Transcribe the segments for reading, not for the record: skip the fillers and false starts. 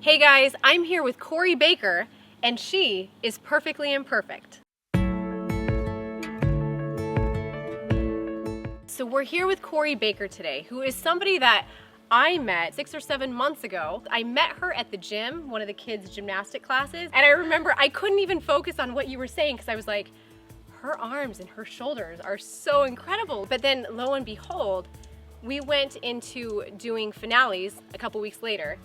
Hey guys, I'm here with Cori Baker, and she is Perfectly Imperfect. So we're here with Cori Baker today, who is somebody that I met 6 or 7 months ago. I met her at the gym, one of the kids' gymnastic classes, and I remember I couldn't even focus on what you were saying because I was like, her arms and her shoulders are so incredible. But then lo and behold, we went into doing finales a couple weeks later,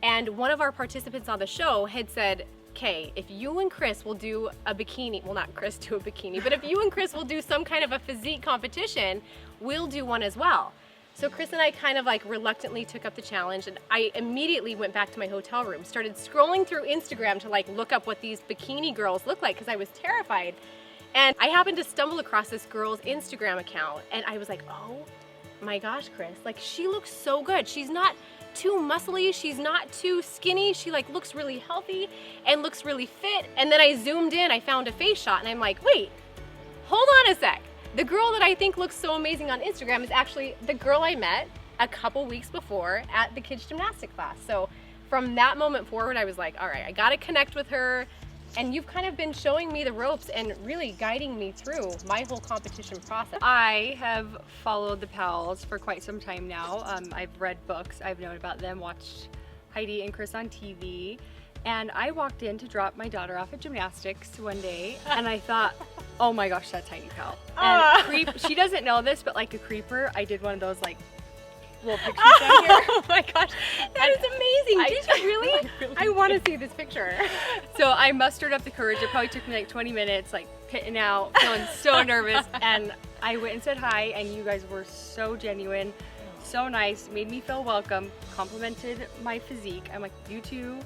and one of our participants on the show had said, okay, if you and Chris will do a bikini, well not Chris do a bikini, but if you and Chris will do some kind of a physique competition, we'll do one as well. So Chris and I kind of like reluctantly took up the challenge, and I immediately went back to my hotel room, started scrolling through Instagram to like look up what these bikini girls look like because I was terrified. And I happened to stumble across this girl's Instagram account, and I was like, oh my gosh, Chris, like she looks so good. She's not too muscly, she's not too skinny, she like looks really healthy and looks really fit. And then I zoomed in, I found a face shot, and I'm like, wait, hold on a sec. The girl that I think looks so amazing on Instagram is actually the girl I met a couple weeks before at the kids gymnastic class. So from that moment forward, I was like, all right, I gotta connect with her. And you've kind of been showing me the ropes and really guiding me through my whole competition process. I have followed the Powells for quite some time now. I've read books, I've known about them, watched Heidi and Chris on TV, and I walked in to drop my daughter off at gymnastics one day, and I thought, oh my gosh, that's Heidi Powell. And she doesn't know this, but like a creeper, I did one of those like little pictures down here. Oh my gosh, that is amazing. Did you really? I want to see this picture. So I mustered up the courage. It probably took me like 20 minutes, like pitting out, feeling so nervous, and I went and said hi, and you guys were so genuine, so nice, made me feel welcome, complimented my physique. I'm like, you two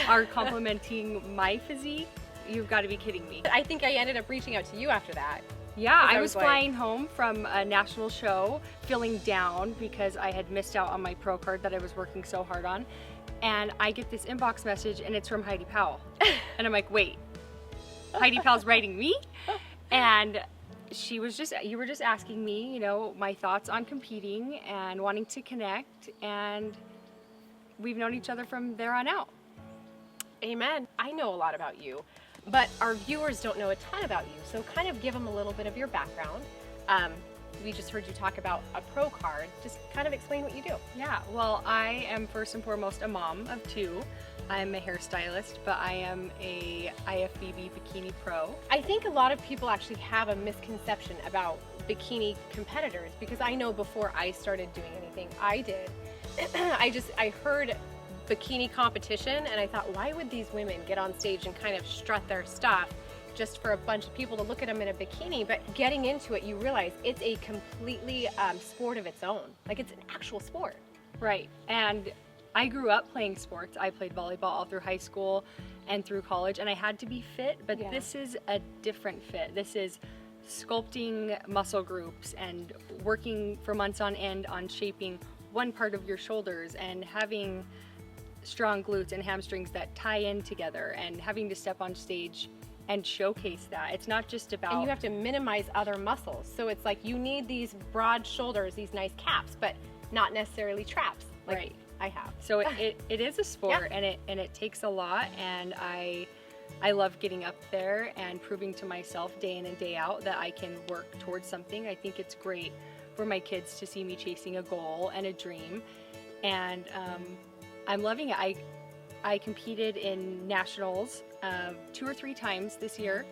are complimenting my physique? You've got to be kidding me. I think I ended up reaching out to you after that. Yeah, I was flying home from a national show, feeling down because I had missed out on my pro card that I was working so hard on. And I get this inbox message, and it's from Heidi Powell. And I'm like, wait, Heidi Powell's writing me? And you were just asking me, you know, my thoughts on competing and wanting to connect. And we've known each other from there on out. Amen. I know a lot about you, but our viewers don't know a ton about you, so kind of give them a little bit of your background. We just heard you talk about a pro card. Just kind of explain what you do. Yeah, well, I am first and foremost a mom of 2. I'm a hairstylist, but I am a IFBB Bikini Pro. I think a lot of people actually have a misconception about bikini competitors, because I know before I started doing anything, I did. I heard bikini competition, and I thought, why would these women get on stage and kind of strut their stuff just for a bunch of people to look at them in a bikini? But getting into it, you realize it's a completely sport of its own. Like, it's an actual sport. Right, and I grew up playing sports. I played volleyball all through high school and through college, and I had to be fit, but yeah. This is a different fit. This is sculpting muscle groups and working for months on end on shaping one part of your shoulders and having strong glutes and hamstrings that tie in together, and having to step on stage and showcase that. It's not just about... And you have to minimize other muscles. So it's like you need these broad shoulders, these nice caps, but not necessarily traps like right. I have. So it is a sport, yeah. and it takes a lot, and I love getting up there and proving to myself day in and day out that I can work towards something. I think it's great for my kids to see me chasing a goal and a dream, and I'm loving it. I competed in nationals 2 or 3 times this year,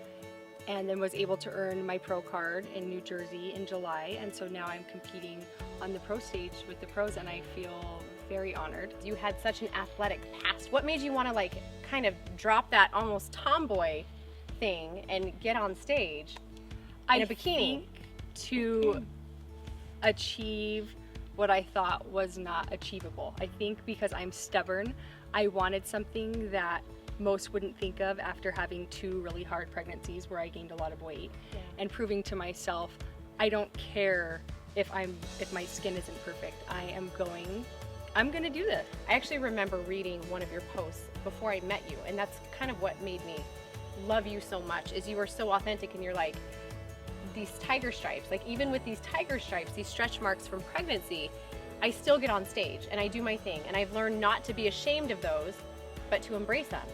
and then was able to earn my pro card in New Jersey in July, and so now I'm competing on the pro stage with the pros, and I feel very honored. You had such an athletic past. What made you want to like kind of drop that almost tomboy thing and get on stage in a bikini? I think to achieve what I thought was not achievable. I think because I'm stubborn, I wanted something that most wouldn't think of after having 2 really hard pregnancies where I gained a lot of weight, yeah. And proving to myself, I don't care if my skin isn't perfect. I'm gonna do this. I actually remember reading one of your posts before I met you, and that's kind of what made me love you so much, is you were so authentic, and you're like, these tiger stripes, like even with these tiger stripes, these stretch marks from pregnancy, I still get on stage and I do my thing, and I've learned not to be ashamed of those, but to embrace them.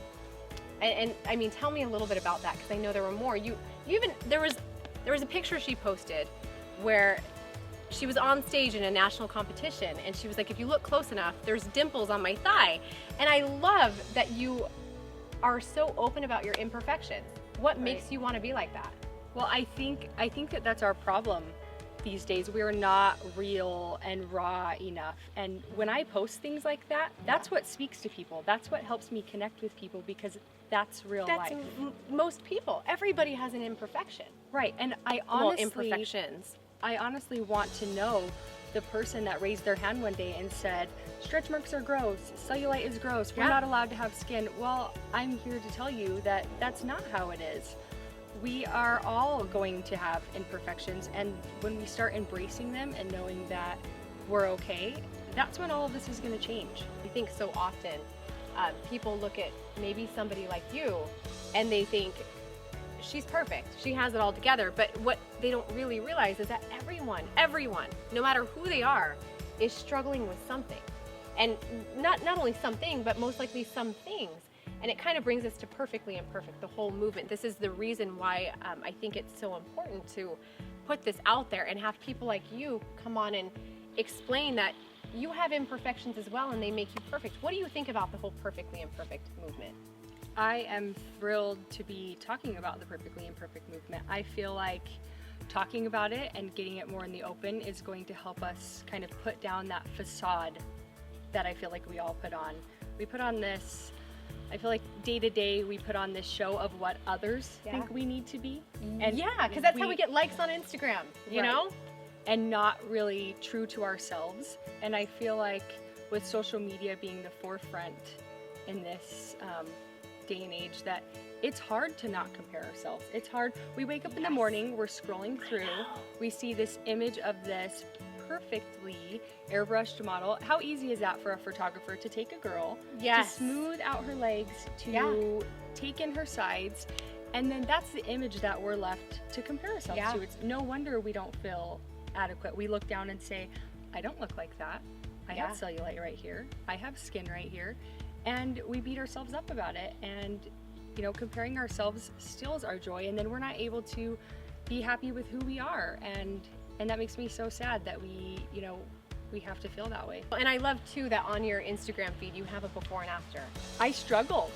And I mean, tell me a little bit about that, because I know there were more. There was a picture she posted where she was on stage in a national competition, and she was like, if you look close enough, there's dimples on my thigh. And I love that you are so open about your imperfections. What makes you want to be like that? Well, I think that that's our problem these days. We're not real and raw enough. And when I post things like that, that's what speaks to people. That's what helps me connect with people, because that's real life. Most people. Everybody has an imperfection. Right. And imperfections. I honestly want to know the person that raised their hand one day and said, stretch marks are gross, cellulite is gross, we're not allowed to have skin. Well, I'm here to tell you that that's not how it is. We are all going to have imperfections, and when we start embracing them and knowing that we're okay, that's when all of this is going to change. I think so often people look at maybe somebody like you and they think, she's perfect, she has it all together, but what they don't really realize is that everyone, no matter who they are, is struggling with something. And not only something, but most likely some things. And it kind of brings us to Perfectly Imperfect, the whole movement. This is the reason why I think it's so important to put this out there and have people like you come on and explain that you have imperfections as well and they make you perfect. What do you think about the whole Perfectly Imperfect movement? I am thrilled to be talking about the Perfectly Imperfect movement. I feel like talking about it and getting it more in the open is going to help us kind of put down that facade that I feel like we all put on. We put on this, I feel like day to day we put on this show of what others think we need to be. And because that's how we get likes on Instagram, you know? And not really true to ourselves. And I feel like with social media being the forefront in this day and age, that it's hard to not compare ourselves. It's hard. We wake up in the morning, we're scrolling through, we see this image of this perfectly airbrushed model. How easy is that for a photographer to take a girl, to smooth out her legs, to take in her sides, and then that's the image that we're left to compare ourselves to. It's no wonder we don't feel adequate. We look down and say, I don't look like that. I have cellulite right here. I have skin right here. And we beat ourselves up about it. And, you know, comparing ourselves steals our joy, and then we're not able to be happy with who we are. And that makes me so sad that we have to feel that way. And I love too that on your Instagram feed you have a before and after. I struggled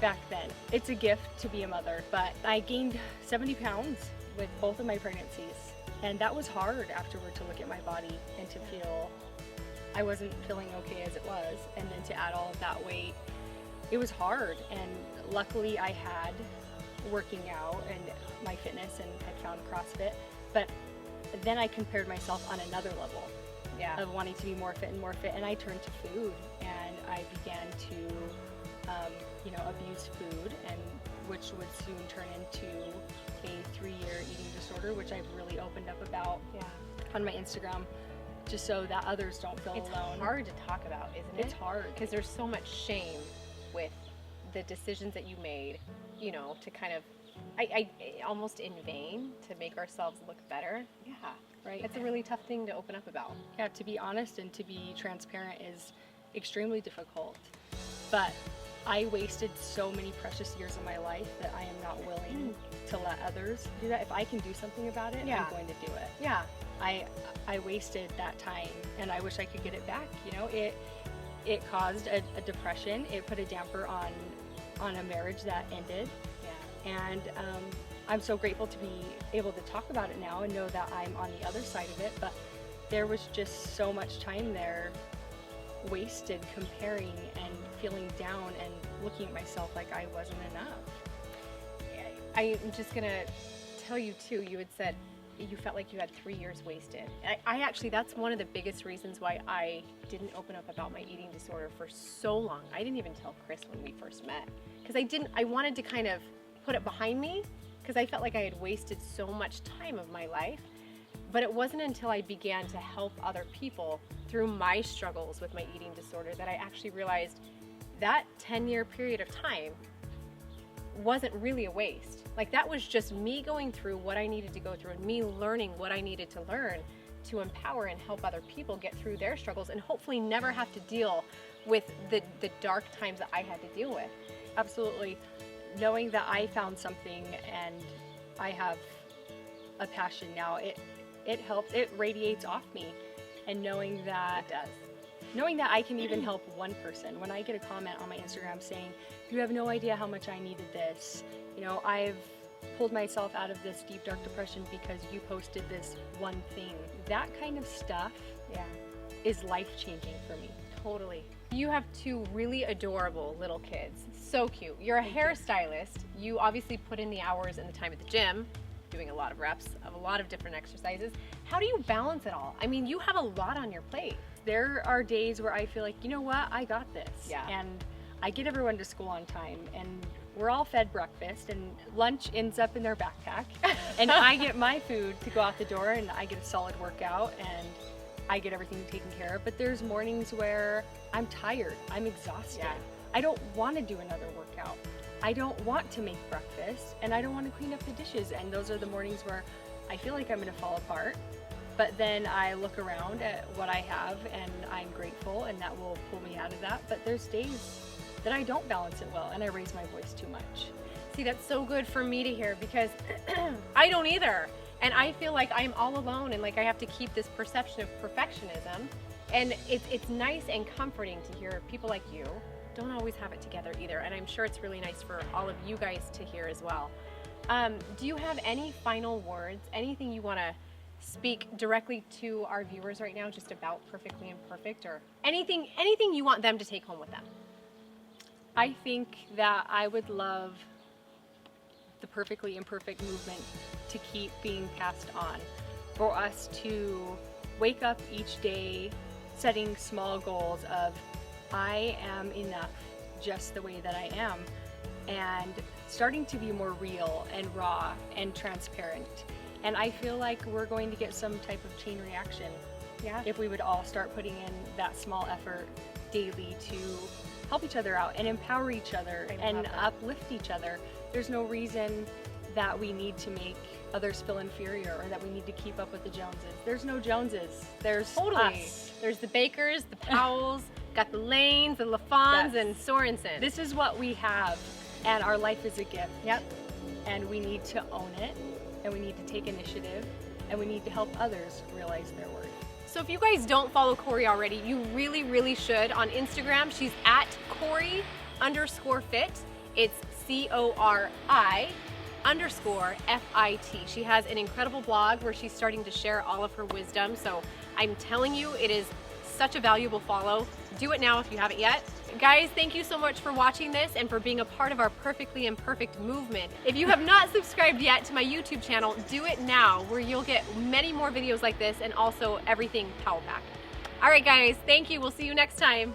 back then. It's a gift to be a mother, but I gained 70 pounds with both of my pregnancies. And that was hard afterward, to look at my body and to feel I wasn't feeling okay as it was. And then to add all of that weight, it was hard. And luckily I had working out and my fitness and had found CrossFit. But then I compared myself on another level of wanting to be more fit and more fit. And I turned to food, and I began to abuse food, and which would soon turn into a 3-year eating disorder, which I've really opened up about on my Instagram, just so that others don't feel alone. It's hard to talk about, isn't it? It's hard. Because there's so much shame with the decisions that you made, you know, to kind of, I almost in vain, to make ourselves look better. Yeah. Right. It's a really tough thing to open up about. Yeah, to be honest and to be transparent is extremely difficult. But I wasted so many precious years of my life that I am not willing to let others do that. If I can do something about it, I'm going to do it. Yeah. I wasted that time, and I wish I could get it back. You know, it caused a depression. It put a damper on a marriage that ended. Yeah. And I'm so grateful to be able to talk about it now and know that I'm on the other side of it. But there was just so much time there wasted comparing and feeling down and looking at myself like I wasn't enough. I'm just gonna tell you too, you had said you felt like you had 3 years wasted. I actually, that's one of the biggest reasons why I didn't open up about my eating disorder for so long. I didn't even tell Chris when we first met, because I wanted to kind of put it behind me, because I felt like I had wasted so much time of my life. But it wasn't until I began to help other people through my struggles with my eating disorder that I actually realized that 10-year period of time wasn't really a waste. Like, that was just me going through what I needed to go through and me learning what I needed to learn to empower and help other people get through their struggles and hopefully never have to deal with the dark times that I had to deal with. Absolutely. Knowing that I found something and I have a passion now, it helps, it radiates off me. And knowing that It does. Knowing that I can even help one person. When I get a comment on my Instagram saying, you have no idea how much I needed this. You know, I've pulled myself out of this deep, dark depression because you posted this one thing. That kind of stuff is life-changing for me. Totally. You have two really adorable little kids. So cute. You're a hairstylist. You obviously put in the hours and the time at the gym, doing a lot of reps of a lot of different exercises. How do you balance it all? I mean, you have a lot on your plate. There are days where I feel like, you know what, I got this. Yeah. And I get everyone to school on time, and we're all fed breakfast, and lunch ends up in their backpack. And I get my food to go out the door, and I get a solid workout, and I get everything taken care of. But there's mornings where I'm tired, I'm exhausted. Yeah. I don't want to do another workout. I don't want to make breakfast, and I don't want to clean up the dishes. And those are the mornings where I feel like I'm going to fall apart. But then I look around at what I have and I'm grateful, and that will pull me out of that. But there's days that I don't balance it well and I raise my voice too much. See, that's so good for me to hear because I don't either. And I feel like I'm all alone and like I have to keep this perception of perfectionism. And it's nice and comforting to hear people like you don't always have it together either. And I'm sure it's really nice for all of you guys to hear as well. Do you have any final words, anything you want to speak directly to our viewers right now just about Perfectly Imperfect, or anything you want them to take home with them? I think that I would love the Perfectly Imperfect movement to keep being passed on, for us to wake up each day setting small goals of I am enough just the way that I am, and starting to be more real and raw and transparent. And I feel like we're going to get some type of chain reaction if we would all start putting in that small effort daily to help each other out and empower each other and uplift each other. There's no reason that we need to make others feel inferior or that we need to keep up with the Joneses. There's no Joneses. There's us. There's the Bakers, the Powells, got the Lanes, the LaFons, and Sorensen. This is what we have, and our life is a gift. Yep. And we need to own it, and we need to take initiative, and we need to help others realize their worth. So if you guys don't follow Cori already, you really, really should. On Instagram, she's at Cori_fit. It's CORI_FIT. She has an incredible blog where she's starting to share all of her wisdom. So I'm telling you, it is such a valuable follow. Do it now if you haven't yet. Guys, thank you so much for watching this and for being a part of our Perfectly Imperfect movement. If you have not subscribed yet to my YouTube channel, do it now, where you'll get many more videos like this and also everything Powell back. All right, guys, thank you. We'll see you next time.